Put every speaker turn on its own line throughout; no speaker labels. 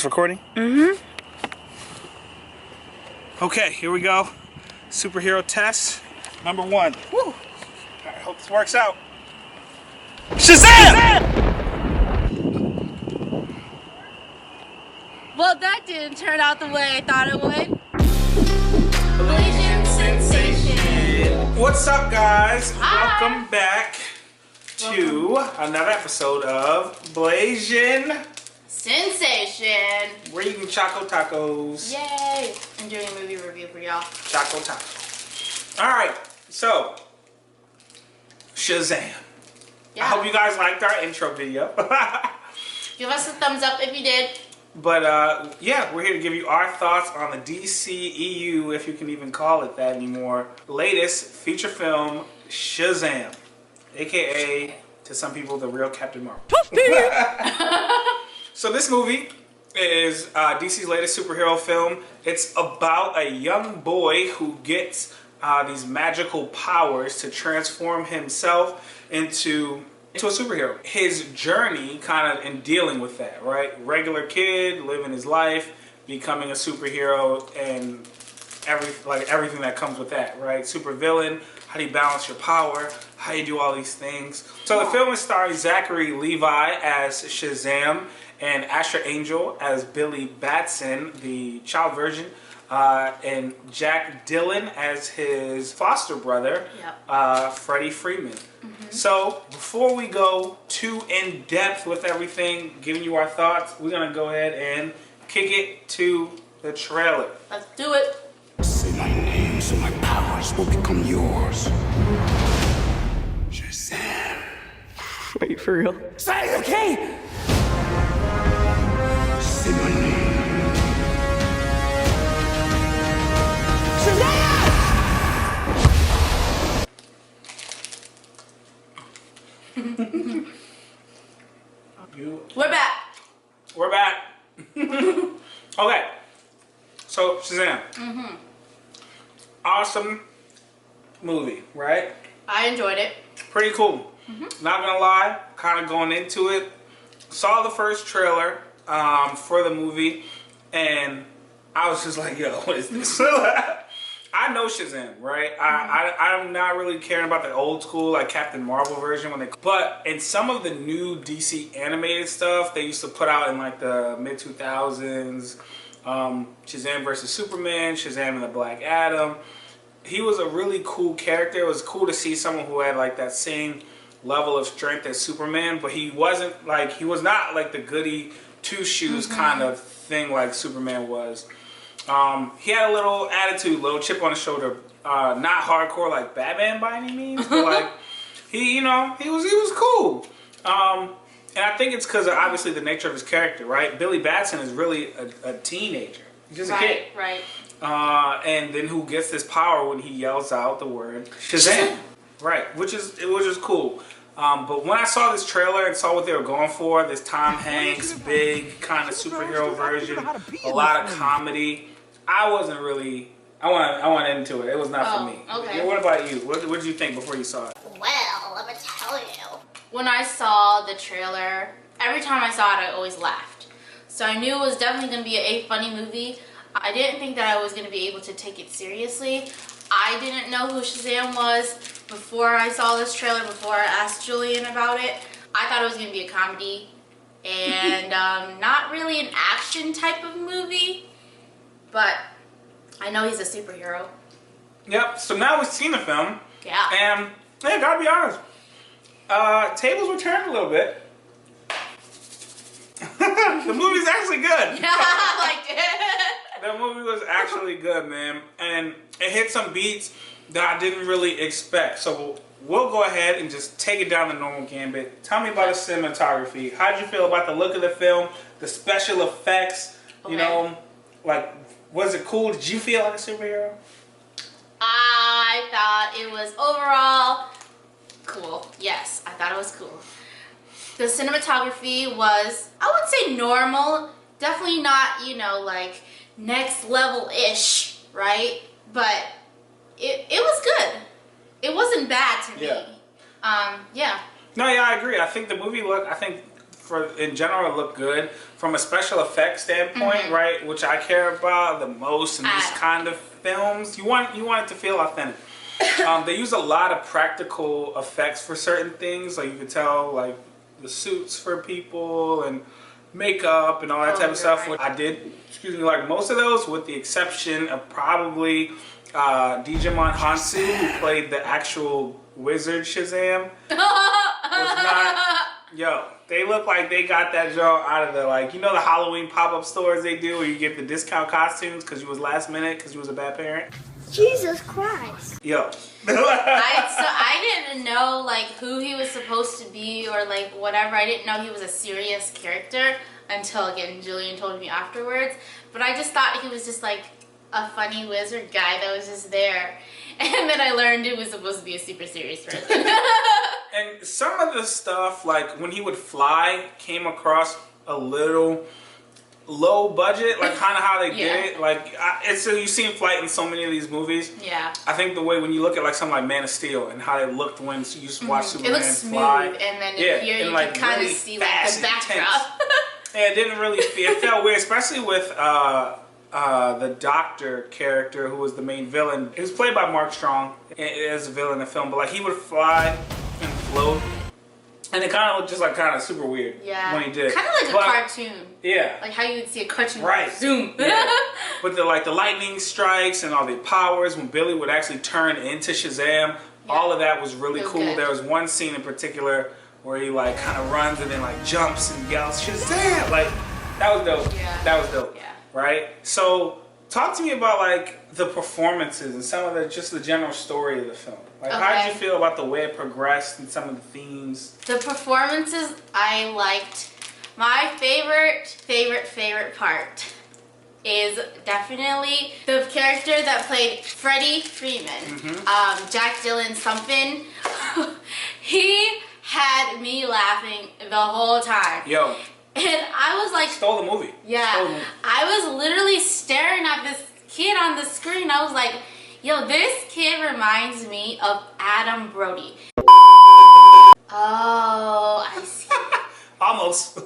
Recording? Mm-hmm. Okay, here we go. Superhero test number 1. Woo! All right, hope this works out. Shazam!
Well, that didn't turn out the way I thought it would.
Blazing Sensation. What's up, guys?
Hi.
Welcome back to another episode of Blazing
Sensation.
We're eating Choco Tacos.
Yay! I'm doing a movie review for y'all.
Choco Tacos. Alright, so Shazam.
Yeah.
I hope you guys liked our intro video.
Give us a thumbs up if you did.
But yeah, we're here to give you our thoughts on the DCEU, if you can even call it that anymore, latest feature film, Shazam. AKA, to some people, the real Captain Marvel. So this movie is DC's latest superhero film. It's about a young boy who gets these magical powers to transform himself into a superhero. His journey kind of in dealing with that, right? Regular kid, living his life, becoming a superhero, and everything that comes with that, right? Super villain, how do you balance your power, how do you do all these things. So the film is starring Zachary Levi as Shazam, and Asher Angel as Billy Batson, the child version, and Jack Dillon as his foster brother, Freddie Freeman. So before we go too in depth with everything, giving you our thoughts, we're gonna go ahead and kick it to the trailer.
Let's do it.
Say my name so my powers will become yours. Shazam.
Wait, for real?
Say it, okay? Say my name. Shazam!
We're back.
We're back. Okay, so Shazam. Awesome movie, right?
I enjoyed it.
Pretty cool. Not gonna lie, kind of going into it, saw the first trailer for the movie, and I was just like, yo, what is this? I know Shazam, right? I'm not really caring about the old school, like Captain Marvel version, but in some of the new DC animated stuff they used to put out in like the mid-2000s, Shazam versus Superman, Shazam and the Black Adam, he was a really cool character. It was cool to see someone who had like that same level of strength as Superman, but he was not like the goody two-shoes kind of thing like Superman was. He had a little attitude, little chip on his shoulder. Not hardcore like Batman by any means, but like he was cool. And I think it's because of obviously the nature of his character, right? Billy Batson is really a teenager. He's just a kid.
Right.
And then who gets this power when he yells out the word Shazam. Right, which is cool. But when I saw this trailer and saw what they were going for, this Tom Hanks big kind of superhero version, a lot of comedy, I wasn't really. I went into it. It was not for me.
Okay.
What about you? What did you think before you saw it?
Well, let me tell you. When I saw the trailer, every time I saw it, I always laughed. So I knew it was definitely going to be a funny movie. I didn't think that I was going to be able to take it seriously. I didn't know who Shazam was before I saw this trailer, before I asked Julian about it. I thought it was going to be a comedy and not really an action type of movie, but I know he's a superhero.
Yep, so now we've seen the film.
Yeah.
And, yeah, gotta be honest, tables were turned a little bit. The movie's actually good.
Yeah, I liked it.
The movie was actually good, man. And it hit some beats that I didn't really expect. So we'll go ahead and just take it down the normal gambit. Tell me about the cinematography. How did you feel about the look of the film, the special effects? Okay. You know, like, was it cool? Did you feel like a superhero?
I thought it was overall cool. Yes, I thought it was cool. The cinematography was, I would say normal. Definitely not, you know, like next level-ish, right? But it was good. It wasn't bad to me. Yeah.
No, yeah, I agree. I think the movie in general, it looked good. from a special effects standpoint, right, which I care about the most in these kind of films, you want it to feel authentic. They use a lot of practical effects for certain things, like you could tell, like the suits for people and makeup and all that type of stuff. Right. I did, like most of those, with the exception of probably Digimon Hansu, who played the actual wizard Shazam. Was not. Yo, they look like they got that joke out of the, like, you know, the Halloween pop-up stores they do where you get the discount costumes because you was last minute because you was a bad parent.
Jesus Christ.
Yo.
I didn't know like who he was supposed to be or like whatever. I didn't know he was a serious character until again Julian told me afterwards. But I just thought he was just like a funny wizard guy that was just there. And then I learned it was supposed to be a super serious person.
And some of the stuff, like when he would fly, came across a little low budget, like kind of how they did it. Like it's you see him flight in so many of these movies.
Yeah.
I think the way when you look at like something like Man of Steel and how they looked when you used to watch Superman
it looks smooth,
fly,
and then
yeah,
here
and
you
like
can kind
really
of see like the backdrop.
Yeah, it didn't really feel. It felt weird, especially with the doctor character who was the main villain. He was played by Mark Strong as a villain in the film, but like he would fly and float. And it kind of looked just like kind of super weird when he did it.
Kind of like a cartoon.
Yeah.
Like how you would see a cartoon.
Right.
Zoom.
Yeah. But the lightning strikes and all the powers when Billy would actually turn into Shazam, all of that was really cool. Good. There was one scene in particular where he like kind of runs and then like jumps and yells Shazam. Like that was dope. Yeah. That was dope. Yeah. Right? So talk to me about like the performances and some of the general story of the film. Like how did you feel about the way it progressed and some of the themes? The
performances I liked. My favorite part is definitely the character that played Freddie Freeman, Jack Dylan something. He had me laughing the whole time.
Yo.
And I was like...
Stole the movie.
Yeah.
Stole the movie. I
was literally staring at this kid on the screen. I was like, yo, this kid reminds me of Adam Brody. Oh, I see.
Almost.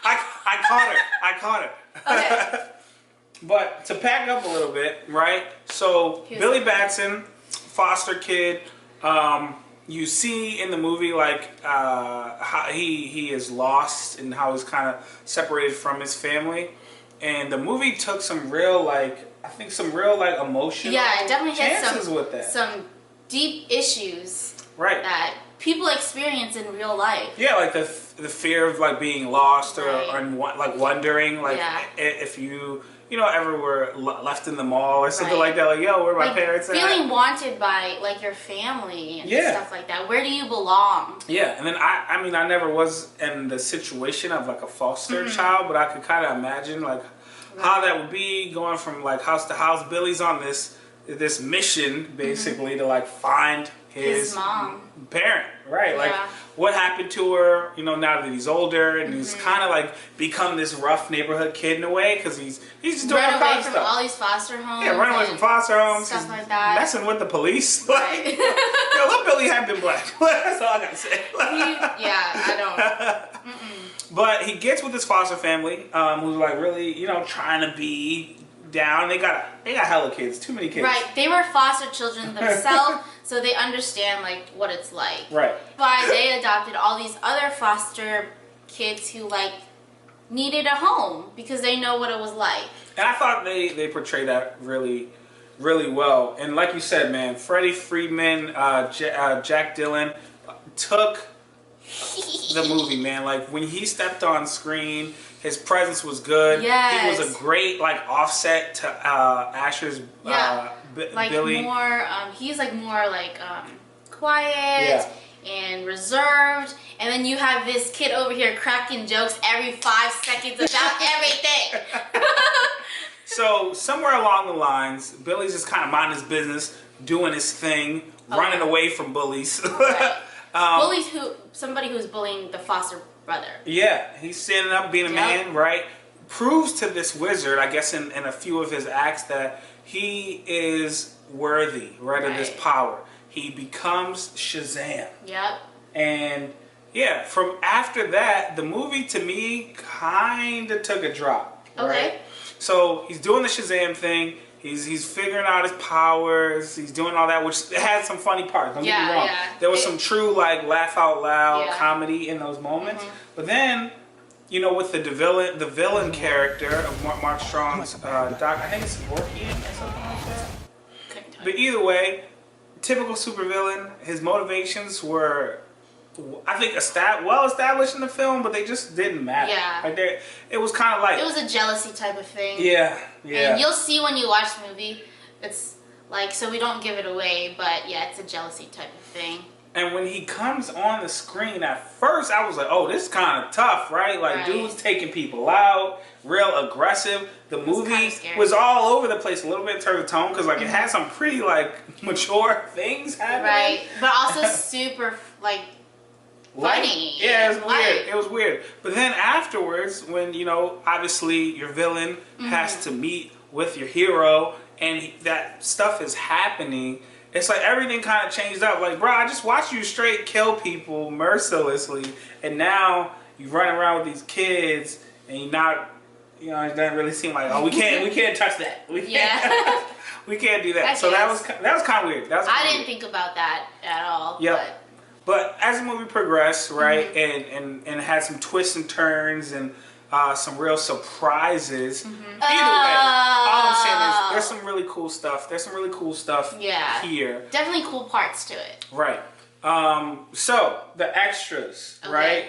I caught her. Okay. But to pack up a little bit, right? So Billy Batson, foster kid. You see in the movie like how he is lost and how he's kind of separated from his family. And the movie took some real emotional
it definitely
chances
had
with that.
Some deep issues
right
that people experience in real life.
Yeah, like the fear of like being lost or like wondering like if you ever were left in the mall or something like that. Like, yo, where are my parents at?
Feeling wanted by like your family and stuff like that. Where do you belong?
Yeah, and then I never was in the situation of like a foster child, but I could kind of imagine like how that would be going from like house to house. Billy's on this mission basically to like find his
mom,
parent, right? Like what happened to her, now that he's older and he's kind of like become this rough neighborhood kid in a way because he's just doing all kinds of stuff.
All these foster homes.
Yeah, running away from foster homes,
stuff like that.
Messing with the police. Like, let Billy have been black. That's all I gotta say.
I don't.
But he gets with his foster family, who's like really, trying to be down. They got hella kids, too many kids.
Right, they were foster children themselves, so they understand like what it's like.
Right.
Why they adopted all these other foster kids who like needed a home because they know what it was like.
And I thought they portrayed that really, really well. And like you said, man, Freddie Freeman, Jack Dylan took the movie, man. Like when he stepped on screen, his presence was good.
Yes.
He was a great like offset to Asher's Billy.
More, he's like more like quiet and reserved, and then you have this kid over here cracking jokes every 5 seconds about everything.
So somewhere along the lines, Billy's just kind of minding his business, doing his thing, running away from bullies.
Bullies somebody who's bullying the foster brother. Yeah,
he's standing up, being a man, right? Proves to this wizard, I guess in a few of his acts, that he is worthy, right, of this power. He becomes Shazam.
Yep.
And Yeah, from after that, the movie to me kind of took a drop.
Okay.
Right? So he's doing the Shazam thing. He's figuring out his powers. He's doing all that, which had some funny parts. Don't get me wrong.
Yeah.
There was some true like laugh out loud
Yeah.
comedy in those moments. But then, you know, with the villain character of Mark Strong's doc, I think it's Orkian or something like that. But either way, typical supervillain. His motivations were, I think, well established in the film, but they just didn't matter.
Yeah.
Like it was kind of like,
It was a jealousy type of thing.
yeah.
And you'll see when you watch the movie, it's like, so we don't give it away, but yeah, it's a jealousy type of thing.
And when he comes on the screen, at first I was like, oh, this is kind of tough, right? Like, dude's taking people out, real aggressive. The movie was all over the place a little bit in terms of tone, because like it had some pretty like mature things happening.
Right, but also super like funny.
Yeah, it was weird. It was weird. But then afterwards, when, you know, obviously your villain has to meet with your hero, and that stuff is happening, it's like everything kind of changed up. Like, bro, I just watched you straight kill people mercilessly, and now you run around with these kids, and you're not, you know, it doesn't really seem like, oh, we can't touch that. We can't, we can't do that. So that was kind of weird. I
didn't think about that at all.
Yeah. But as the movie progressed, right, and had some twists and turns and some real surprises. Either way, all I'm saying is there's some really cool stuff. There's some really cool stuff here.
Definitely cool parts to it.
Right. So the extras, right?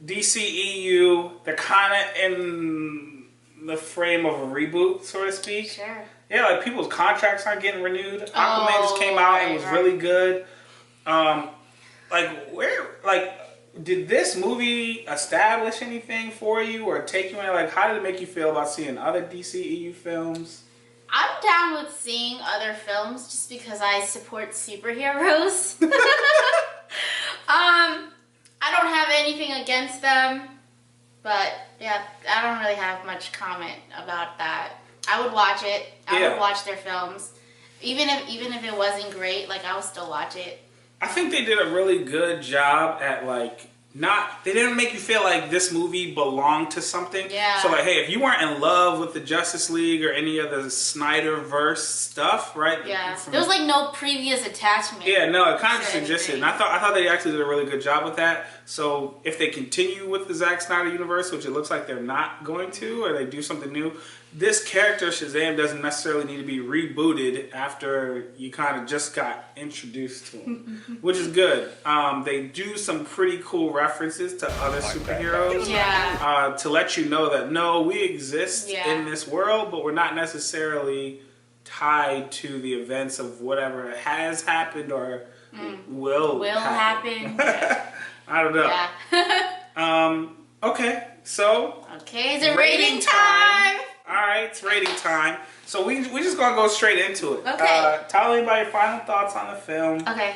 DCEU, they're kind of in the frame of a reboot, so to speak.
Sure.
Yeah, like people's contracts aren't getting renewed. Aquaman just came out and was really good. Did this movie establish anything for you or take you in? Like, how did it make you feel about seeing other DCEU films?
I'm down with seeing other films just because I support superheroes. I don't have anything against them, but yeah, I don't really have much comment about that. I would watch it. I would watch their films. Even if it wasn't great, like, I would still watch it.
I think they did a really good job at they didn't make you feel like this movie belonged to something.
Yeah.
So like, hey, if you weren't in love with the Justice League or any of the Snyderverse stuff, right?
Yeah. There was like no previous attachment.
Yeah, no, it kind of just existed. And I thought they actually did a really good job with that. So if they continue with the Zack Snyder universe, which it looks like they're not going to, or they do something new, this character Shazam doesn't necessarily need to be rebooted after you kind of just got introduced to him, which is good. They do some pretty cool references to other superheroes, to let you know that no, we exist in this world, but we're not necessarily tied to the events of whatever has happened or will happen. I don't know.
Yeah.
Okay, so
it's a rating time.
All right, it's rating time. So we just gonna go straight into it.
Okay.
Tell me about your final thoughts on the film.
Okay.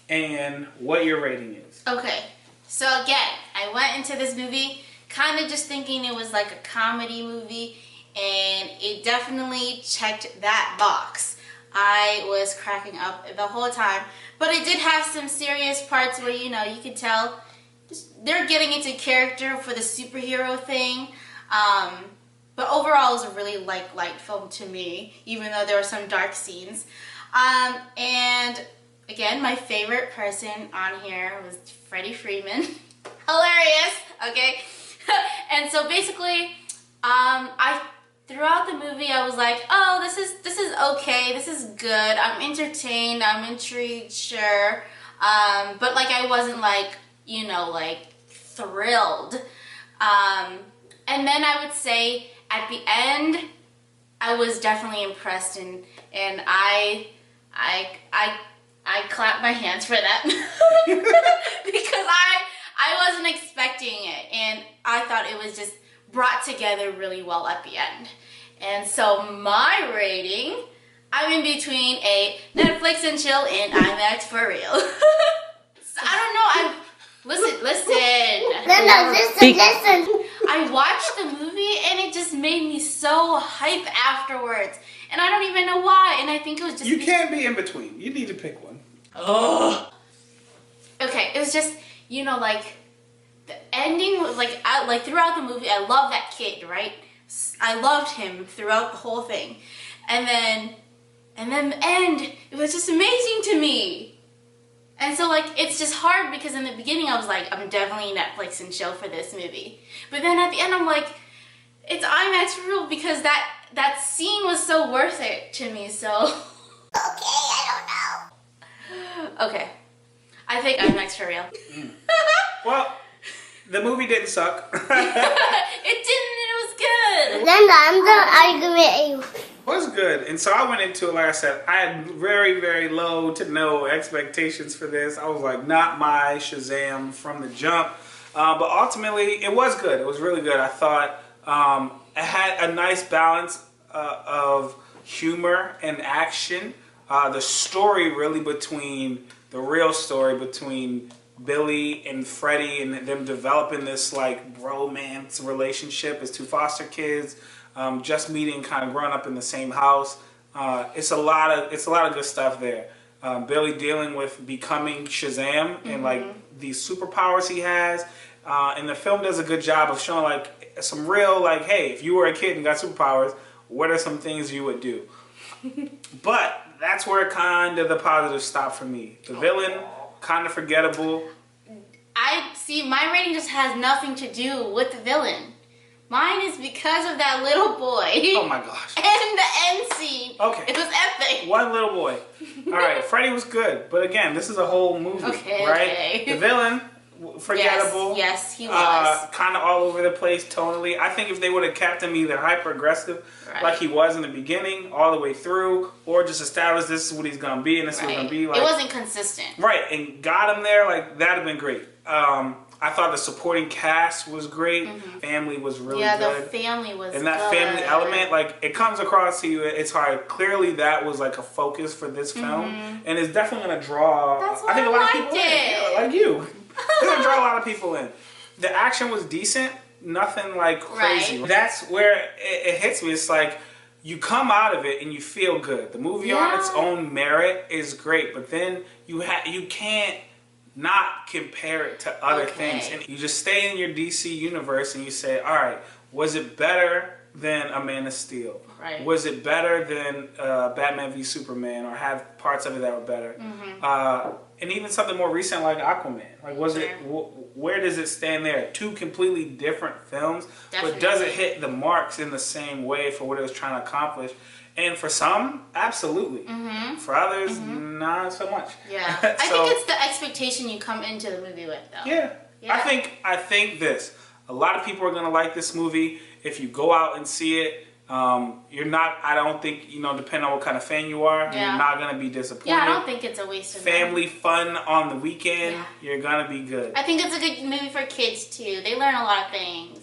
And what your rating is.
Okay. So again, I went into this movie kind of just thinking it was like a comedy movie, and it definitely checked that box. I was cracking up the whole time, but it did have some serious parts where, you know, you could tell they're getting into character for the superhero thing. But overall, it was a really light film to me, even though there were some dark scenes. And again, my favorite person on here was Freddie Freeman. Hilarious, okay? And so basically, throughout the movie, I was like, oh, this is okay, this is good. I'm entertained, I'm intrigued, sure. But like, I wasn't like, you know, like thrilled. And then I would say at the end, I was definitely impressed, and I clapped my hands for that because I wasn't expecting it, and I thought it was just brought together really well at the end. And so my rating, I'm in between a Netflix and chill and IMAX for real. So I don't know. Listen.
No, listen.
I watched the movie and it just made me so hype afterwards. And I don't even know why. And I think it was just...
You can't be in between. You need to pick one.
Oh. Okay, it was just, you know, like the ending was like, like throughout the movie, I love that kid, right? I loved him throughout the whole thing. And then the end, it was just amazing to me. And so like, it's just hard because in the beginning I was like, I'm definitely Netflix and chill for this movie. But then at the end I'm like, it's IMAX for real because that scene was so worth it to me, so.
Okay, I don't know.
Okay. I think IMAX for real.
Well, the movie didn't suck.
It didn't, it was good.
Then I'm the argument.
It was good. And so I went into it, like I said, I had very, very low to no expectations for this. I was like, not my Shazam from the jump. But ultimately, it was good. It was really good. I thought it had a nice balance of humor and action. The story really the real story between Billy and Freddie and them developing this like bromance relationship as two foster kids, just meeting, kind of growing up in the same house. It's a lot of good stuff there. Billy dealing with becoming Shazam and like these superpowers he has. And the film does a good job of showing like some real like, hey, if you were a kid and got superpowers, what are some things you would do? But that's where kind of the positive stopped for me. The villain, kind of forgettable.
I see, my rating just has nothing to do with the villain. Mine is because of that little boy.
Oh my gosh.
And the end scene.
Okay.
It was epic.
One little boy. All right, Freddie was good. But again, this is a whole movie,
Okay,
right?
okay.
The villain, forgettable.
Yes, he was.
Kind of all over the place tonally. I think if they would have kept him either hyper-aggressive, like he was in the beginning, all the way through, or just established this is what he's going to be and this is what he's going to be. Like,
it wasn't consistent.
Right, and got him there, like, that would have been great. I thought the supporting cast was great. Family was really good.
Yeah, the family was
and that
good.
family element, like, it comes across to you. It's hard. Clearly, that was like a focus for this film, and it's definitely going to draw.
That's why
I think a lot of
I
people
liked
in.
it.
Yeah, like you. It's going to draw a lot of people in. The action was decent. Nothing like crazy.
Right.
That's where it hits me. It's like you come out of it and you feel good. The movie on its own merit is great, but then you can't not compare it to other things. And you just stay in your DC universe and you say, all right, was it better than A Man of Steel?
Right.
Was it better than Batman v Superman, or have parts of it that were better? And even something more recent like Aquaman. Like, was it? Where does it stand there? Two completely different films, but does it hit the marks in the same way for what it was trying to accomplish? And for some, absolutely. For others, not so much.
Yeah, I think it's the expectation you come into the movie with, though.
Yeah. I think this. A lot of people are gonna like this movie. If you go out and see it, you're not. I don't think, depending on what kind of fan you are, you're not gonna be disappointed.
Yeah, I don't think it's a waste of
family fun on the weekend. Yeah. You're gonna be good.
I think it's a good movie for kids too. They learn a lot of things.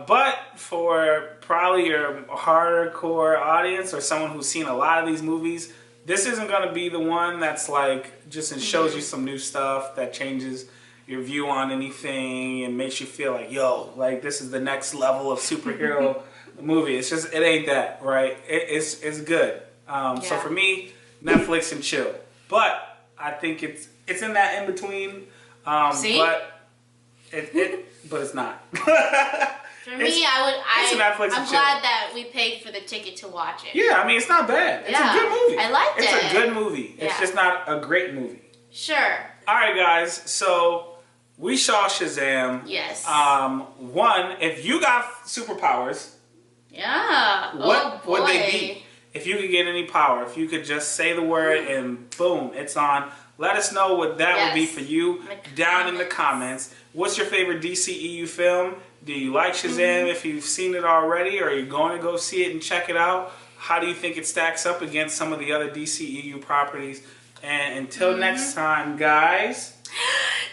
But for probably your hardcore audience or someone who's seen a lot of these movies, this isn't gonna be the one that's like just shows you some new stuff that changes your view on anything and makes you feel like, yo, like this is the next level of superhero movie. It's just, it ain't that, right? It's good. So for me, Netflix and chill. But I think it's in that in between.
See?
But it's not.
For me, I'm
Netflix
glad that we paid for the ticket to watch it.
Yeah, I mean, it's not bad. It's a good movie.
I liked it.
It's a good movie. It's just not a great movie.
Sure.
All right, guys. So we saw Shazam.
Yes.
One, if you got superpowers, what would they be? If you could get any power, if you could just say the word and boom, it's on. Let us know what that would be for you down in the comments. What's your favorite DCEU film? Do you like Shazam if you've seen it already, or are you going to go see it and check it out? How do you think it stacks up against some of the other DCEU properties? And until next time, guys.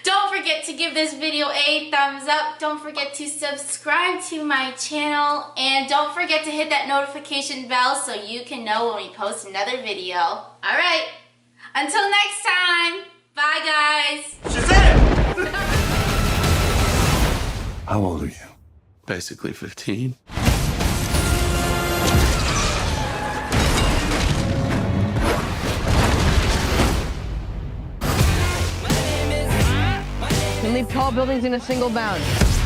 Don't forget to give this video a thumbs up. Don't forget to subscribe to my channel. And don't forget to hit that notification bell so you can know when we post another video. Alright, until next time. Bye, guys.
Shazam!
How old are you?
Basically 15.
tall buildings in a single bound.